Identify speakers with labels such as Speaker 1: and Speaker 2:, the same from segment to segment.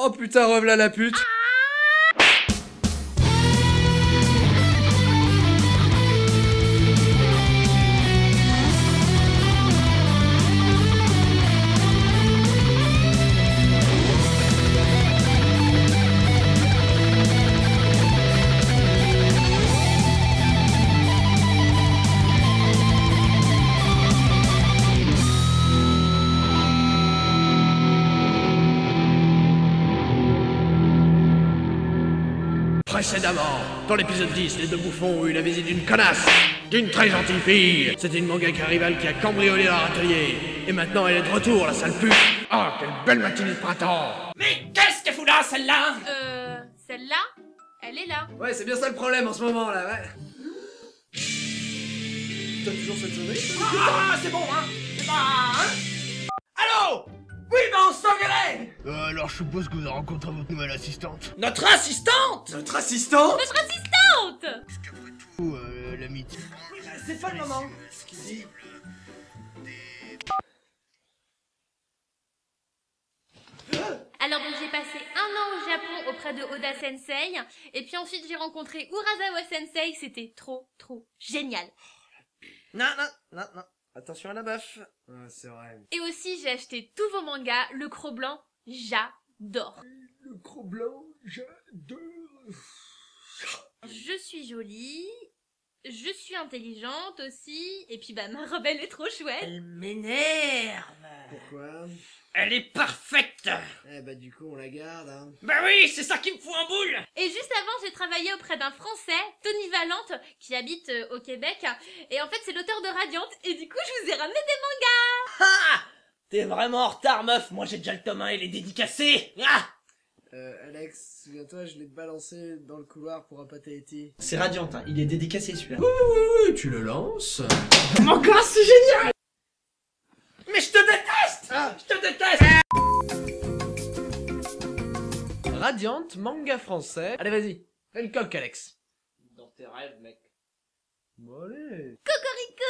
Speaker 1: Oh putain, revelà la pute. Précédemment, dans l'épisode 10, les deux bouffons ont eu la visite d'une connasse, d'une très gentille fille. C'était une mangaka rivale qui a cambriolé leur atelier. Et maintenant, elle est de retour, la sale pute. Oh, quelle belle matinée de printemps.
Speaker 2: Mais qu'est-ce qu'elle fout là, celle-là?
Speaker 3: Celle-là, elle est là.
Speaker 1: Ouais, c'est bien ça le problème en ce moment, là, ouais. T'as toujours cette sonnerie?
Speaker 2: Ah, c'est bon, hein? C'est pas, hein? Allô? Oui, ben on s'engueulait!
Speaker 4: Alors je suppose que vous avez rencontré votre nouvelle assistante.
Speaker 2: Notre assistante?
Speaker 1: Notre assistante?
Speaker 3: Notre assistante!
Speaker 4: Parce qu'après tout, l'amitié...
Speaker 2: C'est pas le moment.
Speaker 4: Ce qui dit...
Speaker 3: Alors donc j'ai passé 1 an au Japon auprès de Oda Sensei, et puis ensuite j'ai rencontré Urasawa Sensei, c'était trop génial.
Speaker 2: Non, non, non, non. Attention à la baffe.
Speaker 1: Ouais, c'est vrai.
Speaker 3: Et aussi j'ai acheté tous vos mangas, le Cro Blanc, j'adore.
Speaker 1: Le gros blanc, j'adore.
Speaker 3: Je suis jolie, je suis intelligente aussi, et puis bah ma robe elle est trop chouette.
Speaker 2: Elle m'énerve.
Speaker 1: Pourquoi?
Speaker 2: Elle est parfaite.
Speaker 1: Eh bah du coup on la garde, hein.
Speaker 2: Bah oui, c'est ça qui me fout en boule.
Speaker 3: Et juste avant, j'ai travaillé auprès d'un Français, Tony Valente, qui habite au Québec. Et en fait, c'est l'auteur de Radiante. Et du coup, je vous ai ramené des mangas.
Speaker 2: Ah! T'es vraiment en retard, meuf. Moi, j'ai déjà le tome 1, il est dédicacé. Ah!
Speaker 1: Alex, souviens-toi, je l'ai balancé dans le couloir pour un pâté à Eti.
Speaker 2: C'est Radiant, hein. Il est dédicacé, celui-là.
Speaker 1: Oui, tu le lances.
Speaker 2: Manga, c'est génial! Mais je te déteste! Je te déteste!
Speaker 1: Radiant, manga français. Allez, vas-y, fais le coq, Alex.
Speaker 2: Dans tes rêves, mec.
Speaker 1: Bon, allez.
Speaker 3: Cocorico!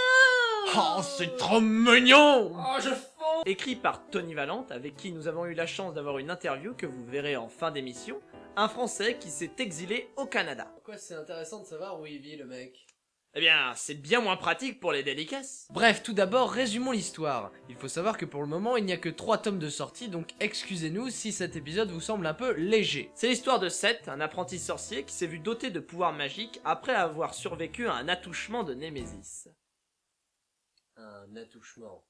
Speaker 1: Oh, c'est trop mignon.
Speaker 2: Oh, je fonds!
Speaker 5: Écrit par Tony Valente, avec qui nous avons eu la chance d'avoir une interview que vous verrez en fin d'émission, un Français qui s'est exilé au Canada.
Speaker 1: Pourquoi c'est intéressant de savoir où il vit, le mec?
Speaker 5: Eh bien, c'est bien moins pratique pour les dédicaces.
Speaker 1: Bref, tout d'abord, résumons l'histoire. Il faut savoir que pour le moment, il n'y a que 3 tomes de sortie, donc excusez-nous si cet épisode vous semble un peu léger.
Speaker 5: C'est l'histoire de Seth, un apprenti sorcier qui s'est vu doté de pouvoirs magiques après avoir survécu à un attouchement de Némésis.
Speaker 1: Un attouchement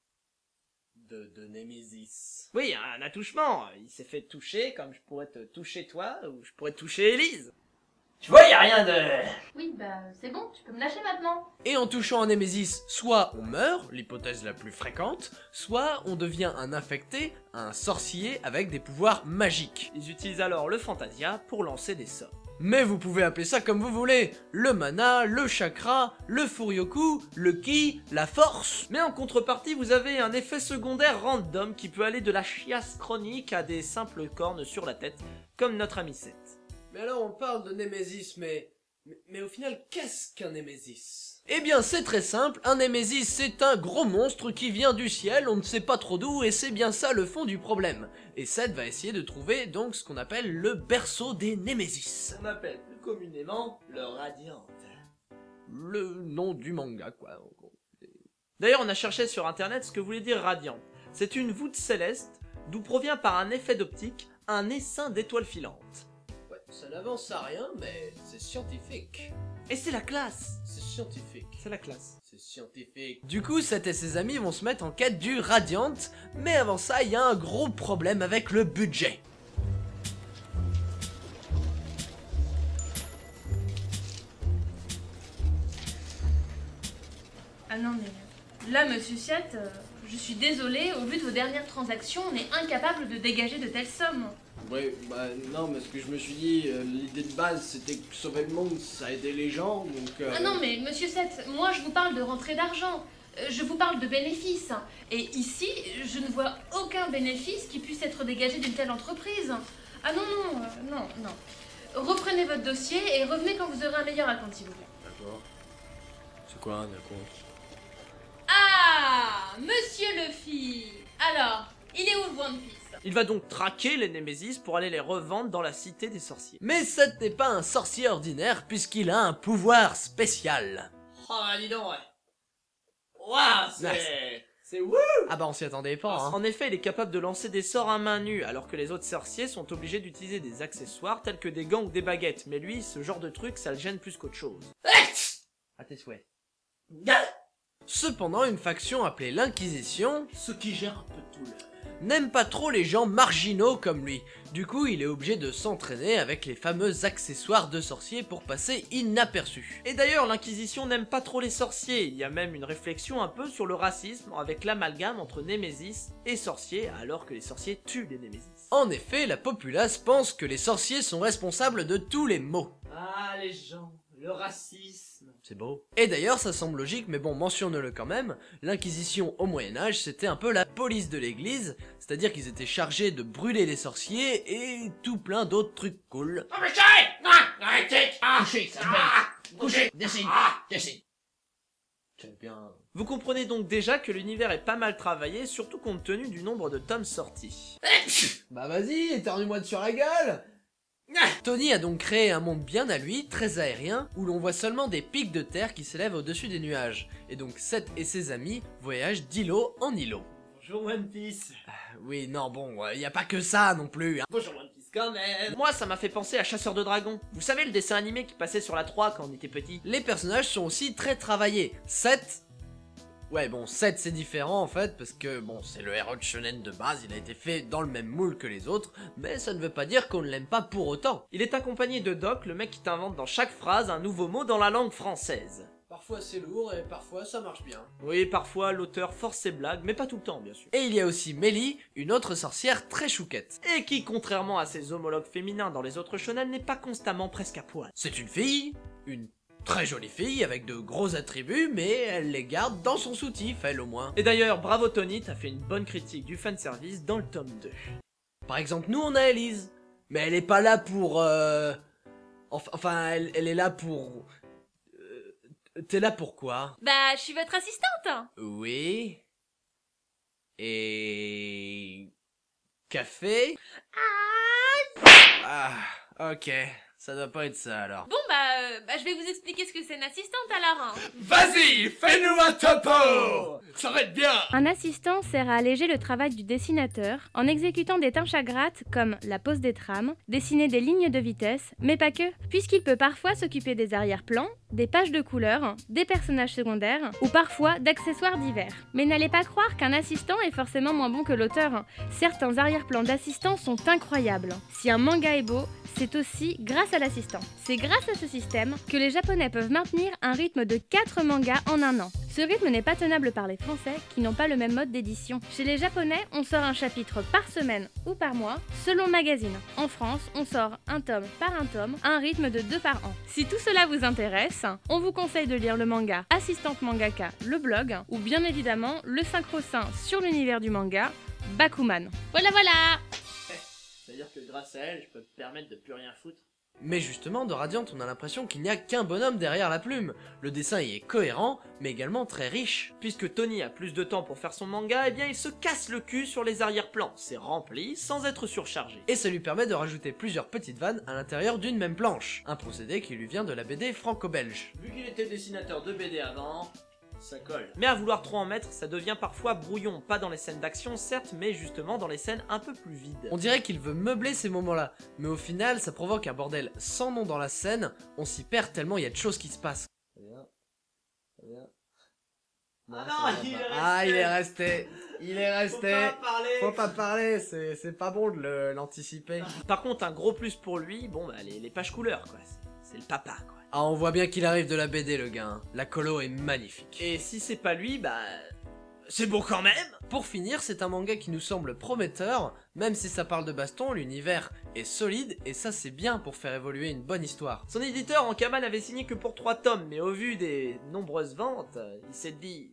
Speaker 1: de Némésis.
Speaker 5: Oui, un attouchement. Il s'est fait toucher comme je pourrais te toucher toi ou je pourrais toucher Élise.
Speaker 2: Tu vois, y a rien de...
Speaker 3: Oui, bah c'est bon, tu peux me lâcher maintenant.
Speaker 1: Et en touchant un Némésis, soit on meurt, l'hypothèse la plus fréquente, soit on devient un infecté, un sorcier avec des pouvoirs magiques.
Speaker 5: Ils utilisent alors le Fantasia pour lancer des sorts.
Speaker 1: Mais vous pouvez appeler ça comme vous voulez, le mana, le chakra, le furyoku, le ki, la force.
Speaker 5: Mais en contrepartie, vous avez un effet secondaire random qui peut aller de la chiasse chronique à des simples cornes sur la tête, comme notre ami Seth.
Speaker 1: Mais alors on parle de Némésis, mais au final, qu'est-ce qu'un Némésis? Eh bien c'est très simple, un Némésis c'est un gros monstre qui vient du ciel, on ne sait pas trop d'où, et c'est bien ça le fond du problème. Et Seth va essayer de trouver donc ce qu'on appelle le berceau des Némésis.
Speaker 5: On appelle plus communément le Radiante.
Speaker 1: Le nom du manga quoi. En gros.
Speaker 5: D'ailleurs, on a cherché sur internet ce que voulait dire Radiante. C'est une voûte céleste d'où provient par un effet d'optique un essaim d'étoiles filantes.
Speaker 1: Ouais, ça n'avance à rien, mais c'est scientifique.
Speaker 5: Et c'est la classe.
Speaker 1: C'est scientifique.
Speaker 5: C'est la classe.
Speaker 1: C'est scientifique. Du coup, Seth et ses amis vont se mettre en quête du Radiant, mais avant ça, il y a un gros problème avec le budget.
Speaker 3: Ah non mais là monsieur Seth, je suis désolée, au vu de vos dernières transactions, on est incapable de dégager de telles sommes.
Speaker 1: Ouais, bah non, mais ce que je me suis dit, l'idée de base c'était que sauver le monde, ça aidait les gens, donc...
Speaker 3: Ah non mais monsieur Seth, moi je vous parle de rentrée d'argent, je vous parle de bénéfices. Et ici, je ne vois aucun bénéfice qui puisse être dégagé d'une telle entreprise. Ah non, non, non. Reprenez votre dossier et revenez quand vous aurez un meilleur acompte, s'il vous plaît.
Speaker 1: D'accord. C'est quoi un acompte?
Speaker 3: Ah, monsieur Luffy. Alors, il est où le One Piece?
Speaker 5: Il va donc traquer les Némésis pour aller les revendre dans la cité des sorciers.
Speaker 1: Mais Seth n'est pas un sorcier ordinaire puisqu'il a un pouvoir spécial.
Speaker 2: Oh, dis donc, ouais. Waouh, c'est wouh.
Speaker 1: Ah bah on s'y attendait pas, hein.
Speaker 5: En effet, il est capable de lancer des sorts à main nue, alors que les autres sorciers sont obligés d'utiliser des accessoires tels que des gants ou des baguettes. Mais lui, ce genre de truc, ça le gêne plus qu'autre chose.
Speaker 1: À tes souhaits. Cependant, une faction appelée l'Inquisition,
Speaker 2: Ceux qui gèrent un peu tout là.
Speaker 1: n'aime pas trop les gens marginaux comme lui. Du coup, il est obligé de s'entraîner avec les fameux accessoires de sorciers pour passer inaperçu.
Speaker 5: Et d'ailleurs, l'Inquisition n'aime pas trop les sorciers. Il y a même une réflexion un peu sur le racisme avec l'amalgame entre Némésis et sorciers, alors que les sorciers tuent les Némésis.
Speaker 1: En effet, la populace pense que les sorciers sont responsables de tous les maux.
Speaker 2: Ah, les gens, le racisme.
Speaker 1: C'est beau. Et d'ailleurs, ça semble logique, mais bon, mentionnons-le quand même, l'Inquisition au Moyen-Âge, c'était un peu la police de l'église, c'est-à-dire qu'ils étaient chargés de brûler les sorciers et tout plein d'autres trucs cool.
Speaker 2: Oh, mais arrêtez. Couchez, ça va. Couchez, dessine.
Speaker 1: C'est bien.
Speaker 5: Vous comprenez donc déjà que l'univers est pas mal travaillé, surtout compte tenu du nombre de tomes sortis.
Speaker 1: Bah vas-y, éternue-moi sur la gueule. Tony a donc créé un monde bien à lui, très aérien, où l'on voit seulement des pics de terre qui s'élèvent au-dessus des nuages. Et donc Seth et ses amis voyagent d'îlot en îlot.
Speaker 2: Bonjour One Piece.
Speaker 1: Oui, non, bon, y a pas que ça non plus, hein.
Speaker 2: Bonjour One Piece quand même.
Speaker 5: Moi, ça m'a fait penser à Chasseur de Dragons. Vous savez, le dessin animé qui passait sur la 3 quand on était petit.
Speaker 1: Les personnages sont aussi très travaillés. Seth... Ouais, bon, Seth c'est différent en fait, parce que bon, c'est le héros de shonen de base, il a été fait dans le même moule que les autres, mais ça ne veut pas dire qu'on ne l'aime pas pour autant.
Speaker 5: Il est accompagné de Doc, le mec qui t'invente dans chaque phrase un nouveau mot dans la langue française.
Speaker 1: Parfois c'est lourd et parfois ça marche bien.
Speaker 5: Oui, parfois l'auteur force ses blagues, mais pas tout le temps, bien sûr.
Speaker 1: Et il y a aussi Mélie, une autre sorcière très chouquette.
Speaker 5: Et qui, contrairement à ses homologues féminins dans les autres shonen, n'est pas constamment presque à poil.
Speaker 1: C'est une fille, une très jolie fille avec de gros attributs, mais elle les garde dans son soutif, elle au moins.
Speaker 5: Et d'ailleurs, bravo Tony, t'as fait une bonne critique du fanservice dans le tome 2.
Speaker 1: Par exemple, nous on a Elise, mais elle est pas là pour... Enfin, elle est là pour... T'es là pour quoi?
Speaker 3: Bah, je suis votre assistante.
Speaker 1: Oui. Et... Café? Ah, ok. Ça doit pas être ça alors.
Speaker 3: Bon, bah, je vais vous expliquer ce que c'est une assistante alors.
Speaker 2: Vas-y, fais-nous un topo. Ça va être bien.
Speaker 6: Un assistant sert à alléger le travail du dessinateur en exécutant des tâches à gratte comme la pose des trames, dessiner des lignes de vitesse, mais pas que, puisqu'il peut parfois s'occuper des arrière-plans, des pages de couleurs, des personnages secondaires ou parfois d'accessoires divers. Mais n'allez pas croire qu'un assistant est forcément moins bon que l'auteur. Certains arrière-plans d'assistants sont incroyables. Si un manga est beau, c'est aussi grâce à l'assistant. C'est grâce à ce système que les Japonais peuvent maintenir un rythme de 4 mangas en un an. Ce rythme n'est pas tenable par les Français qui n'ont pas le même mode d'édition. Chez les Japonais, on sort un chapitre par semaine ou par mois, selon le magazine. En France, on sort un tome par un tome, à un rythme de 2 par an. Si tout cela vous intéresse, on vous conseille de lire le manga Assistante Mangaka, le blog, ou bien évidemment le synchro-saint sur l'univers du manga, Bakuman. Voilà, voilà!
Speaker 5: C'est-à-dire que grâce à elle, je peux me permettre de plus rien foutre.
Speaker 1: Mais justement, de Radiant, on a l'impression qu'il n'y a qu'un bonhomme derrière la plume. Le dessin y est cohérent, mais également très riche.
Speaker 5: Puisque Tony a plus de temps pour faire son manga, eh bien il se casse le cul sur les arrière-plans. C'est rempli sans être surchargé.
Speaker 1: Et ça lui permet de rajouter plusieurs petites vannes à l'intérieur d'une même planche. Un procédé qui lui vient de la BD franco-belge.
Speaker 5: Vu qu'il était dessinateur de BD avant, ça colle. Mais à vouloir trop en mettre, ça devient parfois brouillon. Pas dans les scènes d'action, certes, mais justement dans les scènes un peu plus vides.
Speaker 1: On dirait qu'il veut meubler ces moments-là, mais au final, ça provoque un bordel sans nom dans la scène, on s'y perd tellement il y a de choses qui se passent.
Speaker 2: Ah non, il est resté.
Speaker 1: Ah, il est resté. Il est resté.
Speaker 2: Faut pas parler.
Speaker 1: Faut pas parler, c'est pas bon de l'anticiper.
Speaker 5: Par contre, un gros plus pour lui, bon bah les pages couleurs quoi. C'est le papa quoi.
Speaker 1: Ah, on voit bien qu'il arrive de la BD, le gars. Hein. La colo est magnifique.
Speaker 5: Et si c'est pas lui, bah... c'est beau quand même.
Speaker 1: Pour finir, c'est un manga qui nous semble prometteur, même si ça parle de baston, l'univers est solide, et ça c'est bien pour faire évoluer une bonne histoire.
Speaker 5: Son éditeur Ankama n'avait signé que pour 3 tomes, mais au vu des nombreuses ventes, il s'est dit...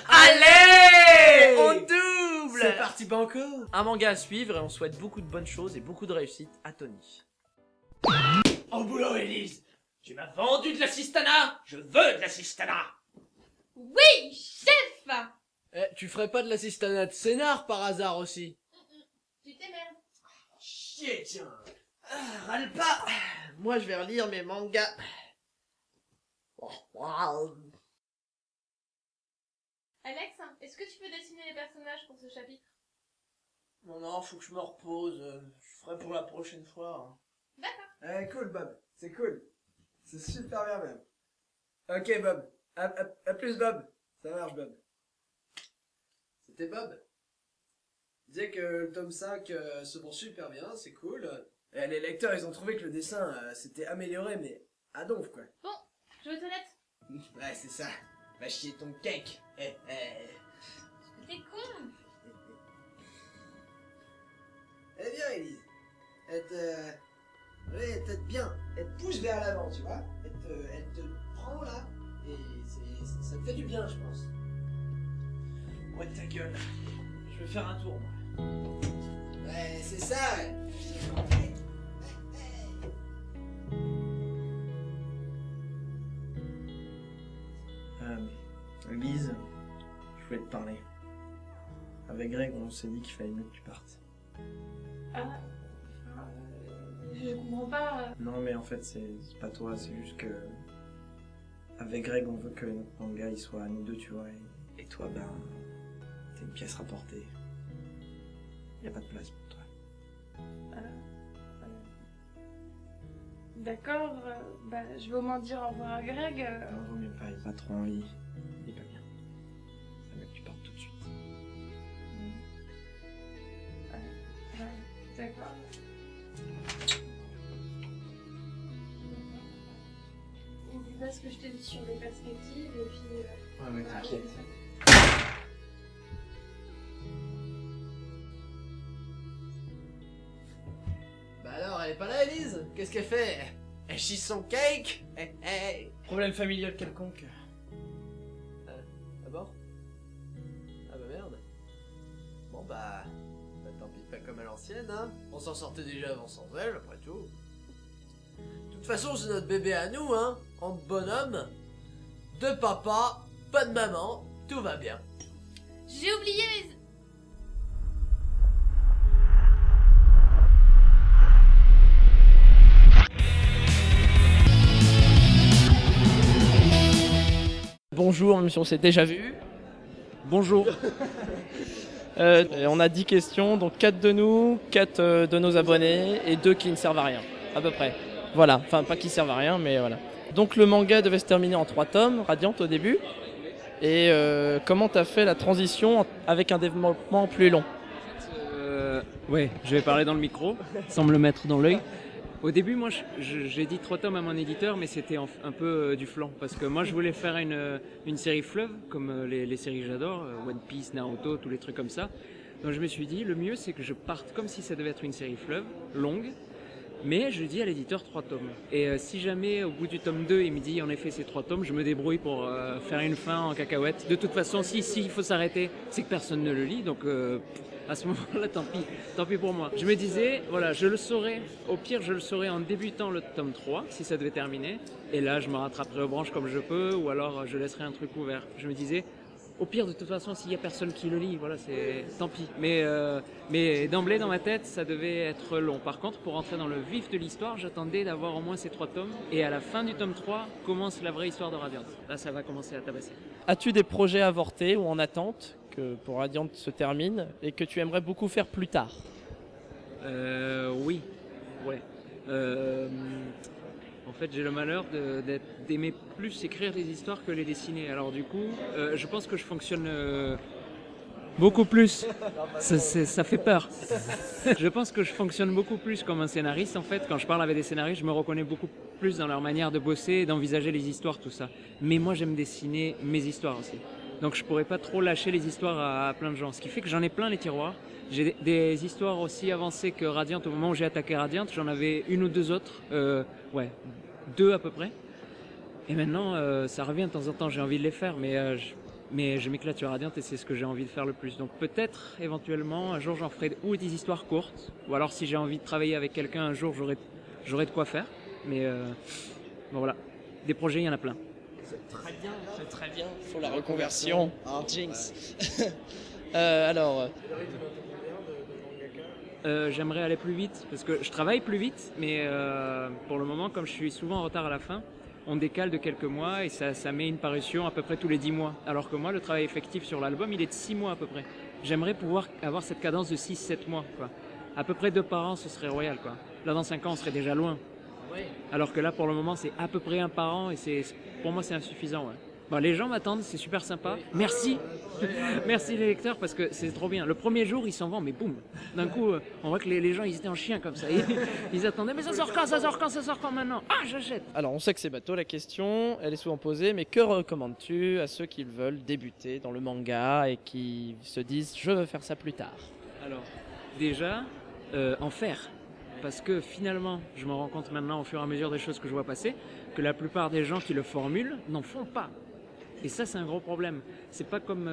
Speaker 1: Allez,
Speaker 5: on double.
Speaker 1: C'est parti banco.
Speaker 5: Un manga à suivre et on souhaite beaucoup de bonnes choses et beaucoup de réussite à Tony.
Speaker 2: Au boulot, Élise. Tu m'as vendu de l'assistanat. Je veux de l'assistanat.
Speaker 3: Oui, chef.
Speaker 1: Eh, tu ferais pas de l'assistanat de scénar par hasard aussi?
Speaker 3: Tu t'émerdes.
Speaker 2: chier, tiens.
Speaker 5: Râle pas. Moi, je vais relire mes mangas.
Speaker 3: Alex, est-ce que tu peux dessiner les personnages pour ce chapitre?
Speaker 1: Non, faut que je me repose. Je ferai pour la prochaine fois.
Speaker 3: D'accord.
Speaker 2: Cool, Bob. C'est cool. C'est super bien, même. Ok, Bob. À plus, Bob. Ça marche, Bob. C'était Bob. Il disait que le tome 5 se vend super bien, c'est cool. Et les lecteurs, ils ont trouvé que le dessin s'était amélioré, mais à donf, quoi.
Speaker 3: Bon, je vais aux toilettes.
Speaker 2: Ouais, c'est ça. Va chier ton cake.
Speaker 3: T'es con.
Speaker 2: Eh bien, Elise. Elle te bien. Elle te pousse vers l'avant, tu vois. Elle te prend là. Et ça te fait du bien, je pense.
Speaker 5: Ouais, ta gueule. Je vais faire un tour, moi.
Speaker 2: Ouais, c'est ça, ouais.
Speaker 5: Elise, je voulais te parler. Avec Greg, on s'est dit qu'il fallait mieux que tu partes.
Speaker 3: Ah, je comprends pas.
Speaker 5: Non, mais en fait, c'est pas toi, c'est juste que... Avec Greg, on veut que notre manga, il soit à nous deux, tu vois. Et toi, ben... T'es une pièce rapportée. Y a pas de place pour toi.
Speaker 6: D'accord, je vais au moins dire au revoir à Greg.
Speaker 5: Non, vaut mieux pas, il a pas trop envie. Il est pas bien. C'est mieux que tu partes tout de suite.
Speaker 6: D'accord. Dis pas ce que je t'ai dit sur les perspectives et puis...
Speaker 5: Ouais, mais t'inquiète.
Speaker 1: Bah alors, elle est pas là, Elise? Qu'est-ce qu'elle fait? Elle chie son cake?
Speaker 5: Problème familial quelconque.
Speaker 1: Ah bon? Ah bah merde. Bon bah tant pis, pas comme à l'ancienne, hein. On s'en sortait déjà avant sans elle, après tout. De toute façon, c'est notre bébé à nous, hein. Entre bonhommes, de papa, pas de maman, tout va bien.
Speaker 3: J'ai oublié mes...
Speaker 5: Bonjour, monsieur, on s'est déjà vu. Bonjour. On a 10 questions, donc 4 de nous, 4 de nos abonnés et 2 qui ne servent à rien, à peu près. Voilà, enfin pas qui servent à rien, mais voilà. Donc le manga devait se terminer en 3 tomes, Radiant au début. Et comment t'as fait la transition avec un développement plus long?
Speaker 7: Ouais, je vais parler dans le micro, sans me le mettre dans l'œil. Au début, moi, j'ai dit 3 tomes à mon éditeur, mais c'était un peu du flanc. Parce que moi, je voulais faire une série fleuve, comme les séries que j'adore, One Piece, Naruto, tous les trucs comme ça. Donc je me suis dit, le mieux, c'est que je parte comme si ça devait être une série fleuve, longue. Mais je dis à l'éditeur 3 tomes. Et si jamais, au bout du tome 2, il me dit, en effet, c'est 3 tomes, je me débrouille pour faire une fin en cacahuète. De toute façon, si il faut s'arrêter, c'est que personne ne le lit. Donc... à ce moment-là, tant pis pour moi. Je me disais, voilà, je le saurais, au pire, je le saurais en débutant le tome 3, si ça devait terminer. Et là, je me rattraperai aux branches comme je peux, ou alors je laisserai un truc ouvert. Je me disais, au pire, de toute façon, s'il n'y a personne qui le lit, voilà, c'est tant pis. Mais d'emblée, dans ma tête, ça devait être long. Par contre, pour rentrer dans le vif de l'histoire, j'attendais d'avoir au moins ces 3 tomes. Et à la fin du tome 3, commence la vraie histoire de Radiant. Là, ça va commencer à tabasser.
Speaker 5: As-tu des projets avortés ou en attente pour Radiant se termine et que tu aimerais beaucoup faire plus tard?
Speaker 7: Oui, ouais. En fait, j'ai le malheur d'aimer plus écrire des histoires que les dessiner. Alors du coup, je pense que je fonctionne beaucoup plus. Ça fait peur. Je pense que je fonctionne beaucoup plus comme un scénariste. En fait, quand je parle avec des scénaristes, je me reconnais beaucoup plus dans leur manière de bosser, d'envisager les histoires, tout ça. Mais moi, j'aime dessiner mes histoires aussi. Donc je pourrais pas trop lâcher les histoires à plein de gens. Ce qui fait que j'en ai plein les tiroirs. J'ai des histoires aussi avancées que Radiant. Au moment où j'ai attaqué Radiant, j'en avais 1 ou 2 autres. Ouais, 2 à peu près. Et maintenant, ça revient de temps en temps, j'ai envie de les faire. Mais je m'éclate sur Radiant et c'est ce que j'ai envie de faire le plus. Donc peut-être, éventuellement, un jour j'en ferai ou des histoires courtes. Ou alors si j'ai envie de travailler avec quelqu'un, un jour j'aurai de quoi faire. Mais bon voilà, des projets, il y en a plein.
Speaker 5: C'est très bien. Faut la reconversion. Jinx. Alors.
Speaker 7: j'aimerais aller plus vite, parce que je travaille plus vite, mais pour le moment, comme je suis souvent en retard à la fin, on décale de quelques mois et ça met une parution à peu près tous les 10 mois. Alors que moi, le travail effectif sur l'album, il est de 6 mois à peu près. J'aimerais pouvoir avoir cette cadence de 6-7 mois, quoi. À peu près 2 par an, ce serait royal, quoi. Là, dans 5 ans, on serait déjà loin. Alors que là, pour le moment, c'est à peu près 1 par an et pour moi, c'est insuffisant, ouais. Bon, les gens m'attendent, c'est super sympa. Merci. Merci les lecteurs parce que c'est trop bien. Le premier jour, ils s'en vont, mais boum. D'un coup, on voit que les gens, ils étaient en chien comme ça. Ils attendaient, mais ça sort quand, ça sort quand, ça sort quand maintenant? Ah, j'achète.
Speaker 5: Alors, on sait que c'est bateau, la question, elle est souvent posée, mais que recommandes-tu à ceux qui veulent débuter dans le manga et qui se disent « je veux faire ça plus tard ».
Speaker 7: Alors, déjà, en faire. Parce que finalement, je me rends compte maintenant au fur et à mesure des choses que je vois passer, que la plupart des gens qui le formulent n'en font pas. Et ça, c'est un gros problème. C'est pas comme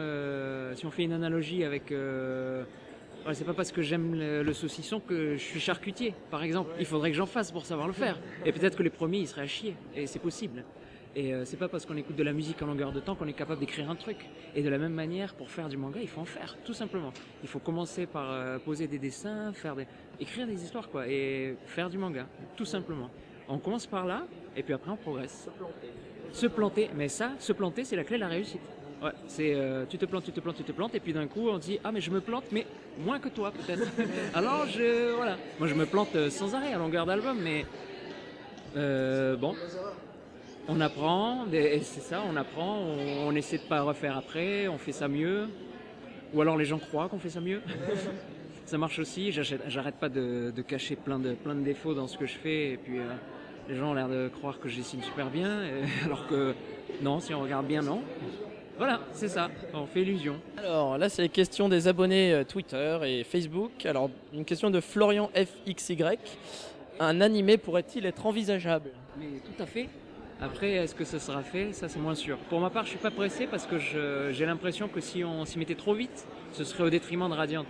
Speaker 7: si on fait une analogie avec... c'est pas parce que j'aime le saucisson que je suis charcutier, par exemple. Il faudrait que j'en fasse pour savoir le faire. Et peut-être que les premiers, ils seraient à chier. Et c'est possible. Et c'est pas parce qu'on écoute de la musique en longueur de temps qu'on est capable d'écrire un truc. Et de la même manière, pour faire du manga, il faut en faire, tout simplement. Il faut commencer par poser des dessins, écrire des histoires, quoi, et faire du manga, tout simplement. On commence par là, et puis après on progresse. Se planter, mais ça, se planter, c'est la clé de la réussite. Ouais, c'est tu te plantes, et puis d'un coup on dit ah mais je me plante, mais moins que toi peut-être. Alors voilà, moi je me plante sans arrêt à longueur d'album, mais bon. On apprend, et c'est ça, on apprend, on essaie de pas refaire après, on fait ça mieux. Ou alors les gens croient qu'on fait ça mieux. Ça marche aussi, j'arrête pas de cacher plein de défauts dans ce que je fais, et puis les gens ont l'air de croire que je dessine super bien, alors que non, si on regarde bien, non. Voilà, c'est ça, on fait illusion.
Speaker 5: Alors là, c'est les questions des abonnés Twitter et Facebook. Alors, une question de Florian FXY. Un animé pourrait-il être envisageable?
Speaker 7: Mais tout à fait. Après, est-ce que ça sera fait? Ça, c'est moins sûr. Pour ma part, je suis pas pressé parce que j'ai l'impression que si on s'y mettait trop vite, ce serait au détriment de Radiant.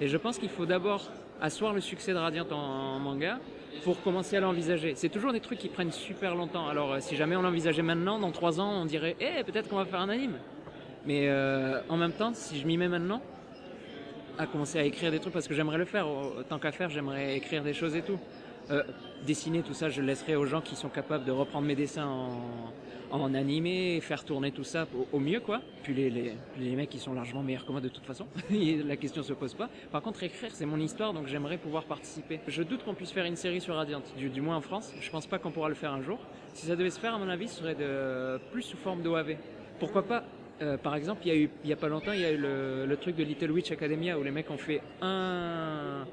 Speaker 7: Et je pense qu'il faut d'abord asseoir le succès de Radiant en manga pour commencer à l'envisager. C'est toujours des trucs qui prennent super longtemps. Alors, si jamais on l'envisageait maintenant, dans 3 ans, on dirait « peut-être qu'on va faire un anime ». Mais en même temps, si je m'y mets maintenant, à commencer à écrire des trucs, parce que j'aimerais le faire, tant qu'à faire, j'aimerais écrire des choses et tout. Dessiner tout ça, je le laisserai aux gens qui sont capables de reprendre mes dessins en animé, faire tourner tout ça au mieux, quoi. Puis les mecs, ils sont largement meilleurs que moi de toute façon. La question se pose pas. Par contre, écrire, c'est mon histoire, donc j'aimerais pouvoir participer. Je doute qu'on puisse faire une série sur Radiant, du moins en France. Je pense pas qu'on pourra le faire un jour. Si ça devait se faire, à mon avis, ce serait plus sous forme d'OAV. Pourquoi pas? Par exemple, il y a pas longtemps, il y a eu le truc de Little Witch Academia où les mecs ont fait un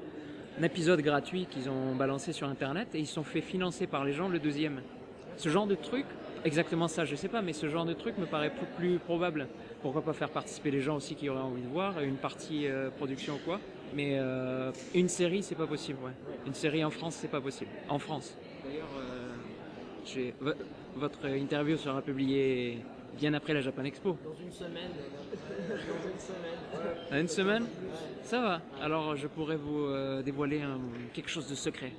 Speaker 7: épisode gratuit qu'ils ont balancé sur internet et ils se sont fait financer par les gens le 2e. Ce genre de truc, exactement ça, je sais pas, mais ce genre de truc me paraît plus probable. Pourquoi pas faire participer les gens aussi qui auraient envie de voir, une partie production ou quoi. Mais une série, c'est pas possible, ouais. Une série en France, c'est pas possible. En France. D'ailleurs, votre interview sera publiée bien après la Japan Expo.
Speaker 1: Dans une semaine.
Speaker 7: Dans une semaine? Ça va. Alors je pourrais vous dévoiler quelque chose de secret.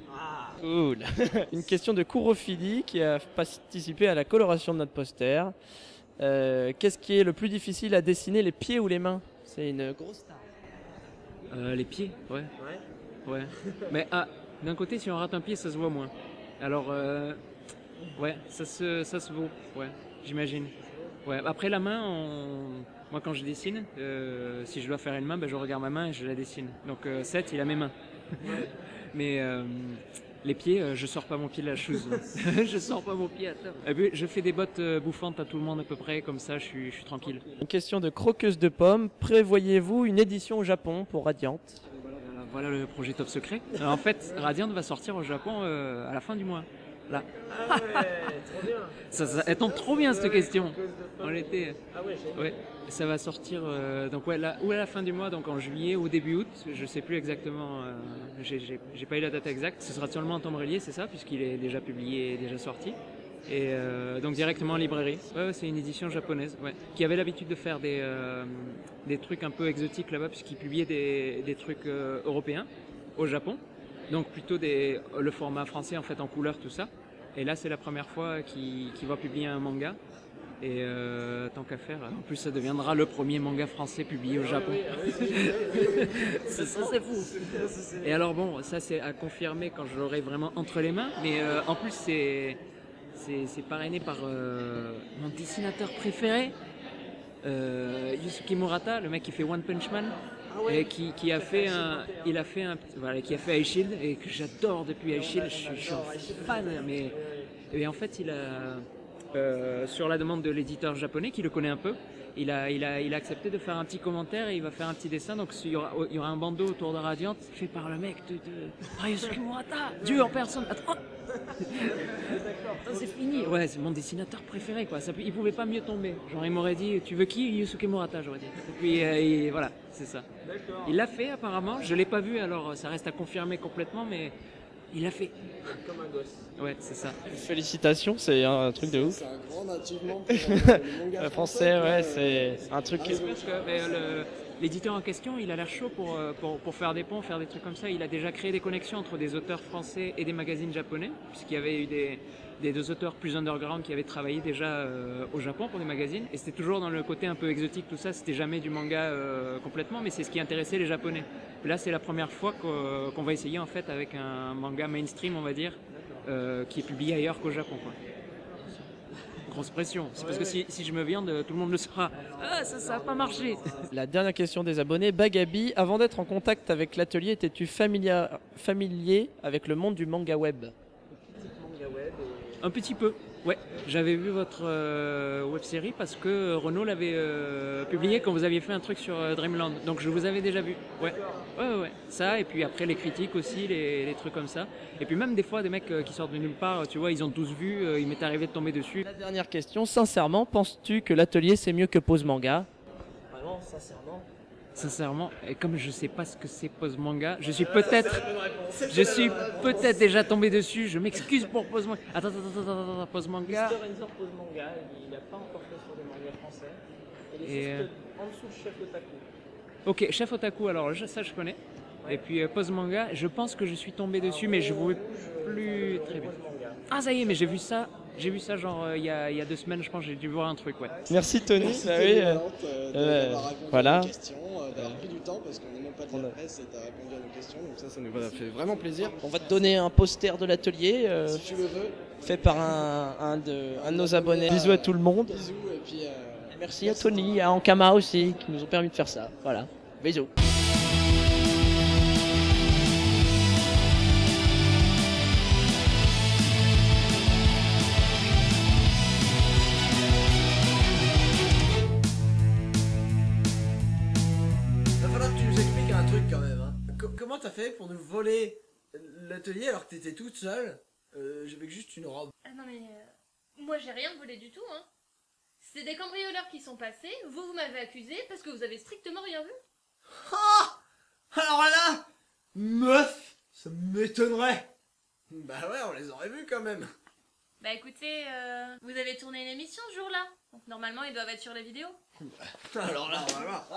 Speaker 5: Cool. Une question de Kourophili qui a participé à la coloration de notre poster. Qu'est-ce qui est le plus difficile à dessiner, les pieds ou les mains? C'est une grosse star.
Speaker 7: Les pieds, ouais. Ouais. Mais d'un côté, si on rate un pied, ça se voit moins. Alors, ouais, ça se vaut, ouais, j'imagine. Ouais. Après la main, moi quand je dessine, si je dois faire une main, je regarde ma main et je la dessine. Donc Seth, il a mes mains. Mais les pieds, je sors pas mon pied de la chose. Je sors pas mon pied à table. Et puis, je fais des bottes bouffantes à tout le monde à peu près, comme ça je suis tranquille.
Speaker 5: Une question de Croqueuse de Pommes. Prévoyez-vous une édition au Japon pour Radiant?
Speaker 7: Voilà le projet top secret. Alors, en fait, Radiant va sortir au Japon à la fin du mois. Là.
Speaker 1: Ah ouais, trop bien.
Speaker 7: Elle tombe trop bien cette question. On était.
Speaker 1: Ah ouais, génial.
Speaker 7: Ouais, ça va sortir donc ouais, là, ou à la fin du mois, donc en juillet ou début août, je sais plus exactement. J'ai pas eu la date exacte. Ce sera seulement en tome relié, c'est ça, puisqu'il est déjà publié, déjà sorti. Et donc directement en librairie. Ouais, c'est une édition japonaise, ouais, qui avait l'habitude de faire des trucs un peu exotiques là-bas, puisqu'ils publiaient des trucs européens au Japon. Donc plutôt le format français en fait en couleur, tout ça. Et là c'est la première fois qu'il va publier un manga. Et tant qu'à faire, en plus ça deviendra le premier manga français publié au Japon. Ça c'est fou. Et alors bon, ça c'est à confirmer quand je l'aurai vraiment entre les mains, mais en plus c'est parrainé par mon dessinateur préféré, Yusuke Murata, le mec qui fait One Punch Man. Et qui a fait Ice Shield et que j'adore depuis Ice Shield, je suis un fan, mais et en fait il a sur la demande de l'éditeur japonais qui le connaît un peu, il a accepté de faire un petit commentaire et il va faire un petit dessin, donc il y aura un bandeau autour de Radiant fait par le mec de Yusuke Murata, Dieu en personne. Attends. C'est fini. Ouais, c'est mon dessinateur préféré quoi. Il pouvait pas mieux tomber. Genre il m'aurait dit tu veux qui? Yusuke Murata, j'aurais dit. Et puis voilà, c'est ça. Il l'a fait apparemment. Je l'ai pas vu, alors ça reste à confirmer complètement, mais il l'a fait.
Speaker 2: Comme un gosse.
Speaker 7: Ouais, c'est ça.
Speaker 5: Félicitations, c'est un truc de ouf.
Speaker 2: C'est un grand achievement pour le manga
Speaker 5: Français, ouais, c'est un truc.
Speaker 7: Je pense que l'éditeur en question, il a l'air chaud pour faire des ponts, faire des trucs comme ça. Il a déjà créé des connexions entre des auteurs français et des magazines japonais, puisqu'il y avait eu des deux auteurs plus underground qui avaient travaillé déjà au Japon pour des magazines. Et c'était toujours dans le côté un peu exotique, tout ça. C'était jamais du manga complètement, mais c'est ce qui intéressait les Japonais. Là, c'est la première fois qu'on va essayer en fait avec un manga mainstream, on va dire, qui est publié ailleurs qu'au Japon, quoi. Grosse pression. C'est parce que si je me viande, tout le monde le saura. Ah, ça a pas marché.
Speaker 5: La dernière question des abonnés. Bagabi, avant d'être en contact avec l'atelier, étais-tu familier avec le monde du manga web?
Speaker 7: Un petit peu, ouais. J'avais vu votre web-série parce que Renaud l'avait publié quand vous aviez fait un truc sur Dreamland. Donc je vous avais déjà vu. Ouais. Ça, et puis après les critiques aussi, les trucs comme ça. Et puis même des fois, des mecs qui sortent de nulle part, tu vois, ils ont tous vu, il m'est arrivé de tomber dessus.
Speaker 5: La dernière question, sincèrement, penses-tu que l'atelier c'est mieux que Pose Manga? Vraiment,
Speaker 7: Sincèrement, et comme je sais pas ce que c'est Pose Manga, je suis peut-être déjà tombé dessus, je m'excuse pour Pose Manga. Attends, Pose Manga.
Speaker 5: Pose Manga, il n'a pas encore fait sur des mangas français. Et en dessous de Chef Otaku.
Speaker 7: Ok, Chef Otaku, alors ça je connais. Ouais. Et puis Pose Manga, je pense que je suis tombé dessus, mais je ne vois plus très bien. Ah ça y est, mais j'ai vu ça genre il y a 2 semaines, je pense, j'ai dû voir un truc, ouais.
Speaker 5: Merci Tony.
Speaker 2: Voilà. D'avoir pris du temps parce qu'on n'est même pas de la presse et tu as répondu à nos questions, donc ça nous a fait vraiment plaisir.
Speaker 5: On va te donner un poster de l'atelier
Speaker 2: Si tu le veux.
Speaker 5: fait par un de nos abonnés. Bisous à tout le monde.
Speaker 2: Bisous et puis
Speaker 5: merci à Tony, à Ankama aussi qui nous ont permis de faire ça. Voilà. Bisous.
Speaker 2: Comment t'as fait pour nous voler l'atelier alors que t'étais toute seule avec juste une robe?
Speaker 3: Ah non mais moi j'ai rien volé du tout hein. C'est des cambrioleurs qui sont passés, vous m'avez accusé parce que vous avez strictement rien vu.
Speaker 2: Ah! Alors là, meuf, ça m'étonnerait. Bah ouais, on les aurait vus quand même.
Speaker 3: Bah écoutez, vous avez tourné une émission ce jour-là, donc normalement ils doivent être sur les vidéos.
Speaker 2: Alors là, voilà.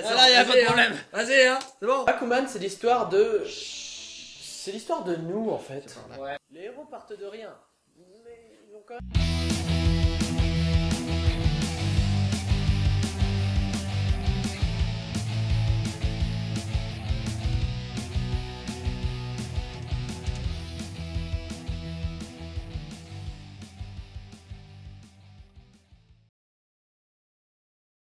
Speaker 5: Voilà, y a pas de problème.
Speaker 2: Vas-y, hein, c'est bon.
Speaker 1: Bakuman, c'est l'histoire de... C'est l'histoire de nous, en fait.
Speaker 2: Ouais.
Speaker 1: Les héros partent de rien. Mais ils ont quand même...